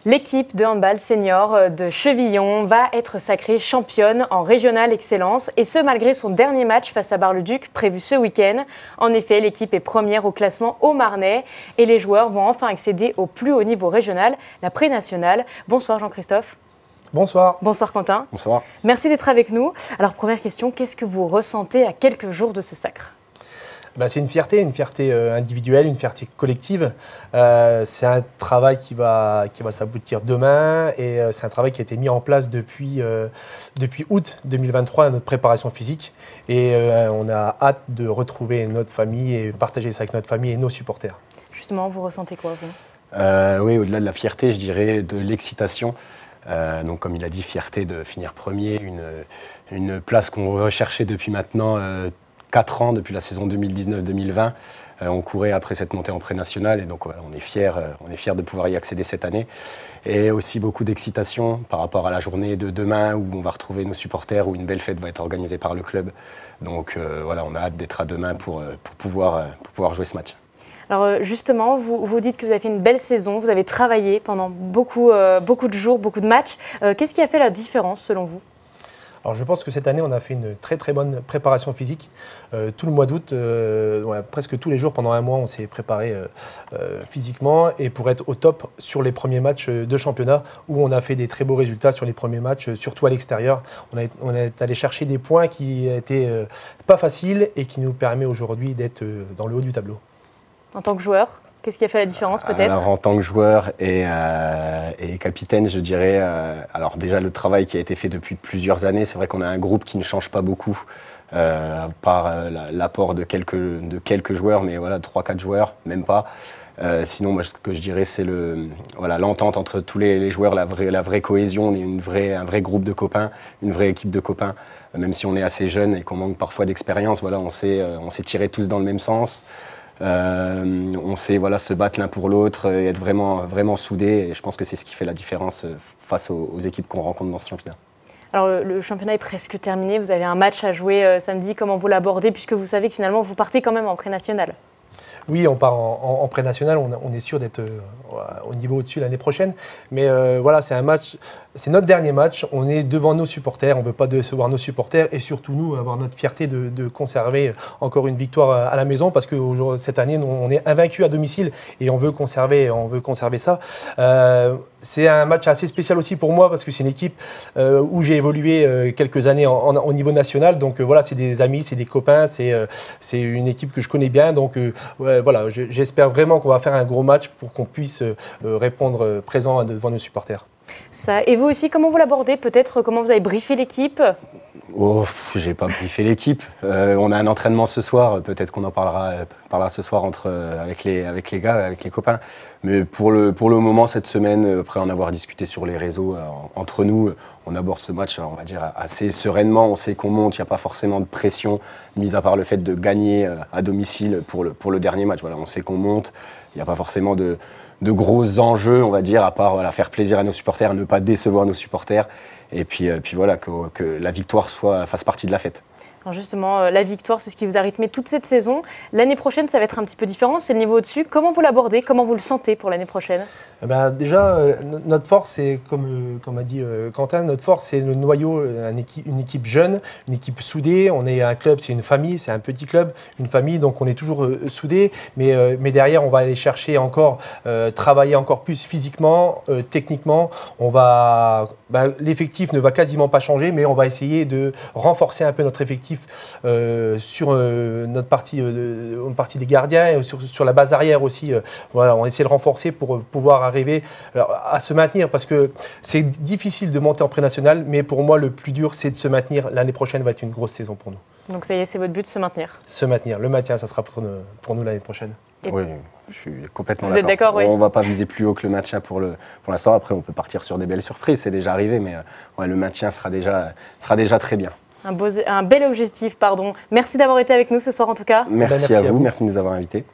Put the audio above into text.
L'équipe de handball senior de Chevillon va être sacrée championne en régional excellence et ce malgré son dernier match face à Bar-le-Duc prévu ce week-end. En effet, l'équipe est première au classement haut-marnais et les joueurs vont enfin accéder au plus haut niveau régional, la pré-nationale. Bonsoir Jean-Christophe. Bonsoir. Bonsoir Quentin. Bonsoir. Merci d'être avec nous. Alors première question, qu'est-ce que vous ressentez à quelques jours de ce sacre ? C'est une fierté individuelle, une fierté collective. C'est un travail qui va s'aboutir demain et c'est un travail qui a été mis en place depuis août 2023 à notre préparation physique. Et on a hâte de retrouver notre famille et partager ça avec notre famille et nos supporters. Justement, vous ressentez quoi, vous ? Oui, au-delà de la fierté, je dirais de l'excitation. Donc, comme il a dit, fierté de finir premier, une place qu'on recherchait depuis maintenant 4 ans, depuis la saison 2019-2020. On courait après cette montée en pré-nationale et donc voilà, on est fiers de pouvoir y accéder cette année. Et aussi beaucoup d'excitation par rapport à la journée de demain où on va retrouver nos supporters, où une belle fête va être organisée par le club. Donc voilà, on a hâte d'être à demain pour pouvoir jouer ce match. Alors justement, vous dites que vous avez fait une belle saison, vous avez travaillé pendant beaucoup de jours, beaucoup de matchs. Qu'est-ce qui a fait la différence selon vous ? Alors je pense que cette année, on a fait une très très bonne préparation physique. Tout le mois d'août, presque tous les jours pendant un mois, on s'est préparé physiquement et pour être au top sur les premiers matchs de championnat où on a fait des très beaux résultats sur les premiers matchs, surtout à l'extérieur. On est allé chercher des points qui n'étaient pas faciles et qui nous permettent aujourd'hui d'être dans le haut du tableau. En tant que joueur, qu'est-ce qui a fait la différence peut-être ? Alors en tant que joueur et capitaine, je dirais, alors déjà le travail qui a été fait depuis plusieurs années, c'est vrai qu'on a un groupe qui ne change pas beaucoup, par l'apport de quelques joueurs, mais voilà, 3-4 joueurs, même pas. Sinon, moi, ce que je dirais, c'est l'entente entre tous les joueurs, la vraie cohésion, on est un vrai groupe de copains, une vraie équipe de copains. Même si on est assez jeune et qu'on manque parfois d'expérience, voilà, on s'est tirés tous dans le même sens. On sait se battre l'un pour l'autre et être vraiment soudés. Et je pense que c'est ce qui fait la différence face aux équipes qu'on rencontre dans ce championnat. Alors le championnat est presque terminé. Vous avez un match à jouer samedi. Comment vous l'abordez puisque vous savez que finalement vous partez quand même en pré-national ? Oui, on part en pré-national, on est sûr d'être au niveau au-dessus l'année prochaine. Mais voilà, c'est notre dernier match, on est devant nos supporters, on ne veut pas décevoir nos supporters et surtout nous, avoir notre fierté de conserver encore une victoire à la maison parce que cette année, on est invaincus à domicile et on veut conserver ça. C'est un match assez spécial aussi pour moi parce que c'est une équipe où j'ai évolué quelques années au niveau national. Donc voilà, c'est des amis, c'est des copains, c'est une équipe que je connais bien. Donc voilà, j'espère vraiment qu'on va faire un gros match pour qu'on puisse répondre présent devant nos supporters. Ça. Et vous aussi, comment vous l'abordez ? Peut-être comment vous avez briefé l'équipe ? J'ai pas briefé l'équipe. On a un entraînement ce soir. Peut-être qu'on en parlera ce soir avec les gars, avec les copains. Mais pour le moment, cette semaine, après en avoir discuté sur les réseaux entre nous, on aborde ce match, on va dire, assez sereinement. On sait qu'on monte, il n'y a pas forcément de pression, mis à part le fait de gagner à domicile pour le dernier match. Voilà, on sait qu'on monte, il n'y a pas forcément de gros enjeux, on va dire, à part faire plaisir à nos supporters, ne pas décevoir nos supporters. Et puis voilà, que la victoire fasse partie de la fête. Alors justement, la victoire, c'est ce qui vous a rythmé toute cette saison. L'année prochaine, ça va être un petit peu différent, c'est le niveau au-dessus. Comment vous l'abordez ? Comment vous le sentez pour l'année prochaine ? Déjà, notre force, c'est comme a dit Quentin, notre force, c'est le noyau, une équipe jeune, une équipe soudée. On est un club, c'est une famille, c'est un petit club, une famille, donc on est toujours soudés. Mais derrière, on va aller chercher encore, travailler encore plus physiquement, techniquement. L'effectif ne va quasiment pas changer, mais on va essayer de renforcer un peu notre effectif sur notre partie des gardiens et sur la base arrière aussi. Voilà, on essaie de renforcer pour pouvoir arriver à se maintenir parce que c'est difficile de monter en pré-national, mais pour moi le plus dur c'est de se maintenir. L'année prochaine va être une grosse saison pour nous. Donc ça y est, c'est votre but, se maintenir ? Se maintenir. Le maintien, ça sera pour nous l'année prochaine. Oui, je suis complètement d'accord. Vous êtes d'accord, oui. On ne va pas viser plus haut que le maintien pour l'instant. Après, on peut partir sur des belles surprises, c'est déjà arrivé, mais le maintien sera déjà très bien. Un bel objectif, pardon. Merci d'avoir été avec nous ce soir en tout cas. Merci à vous, merci de nous avoir invités.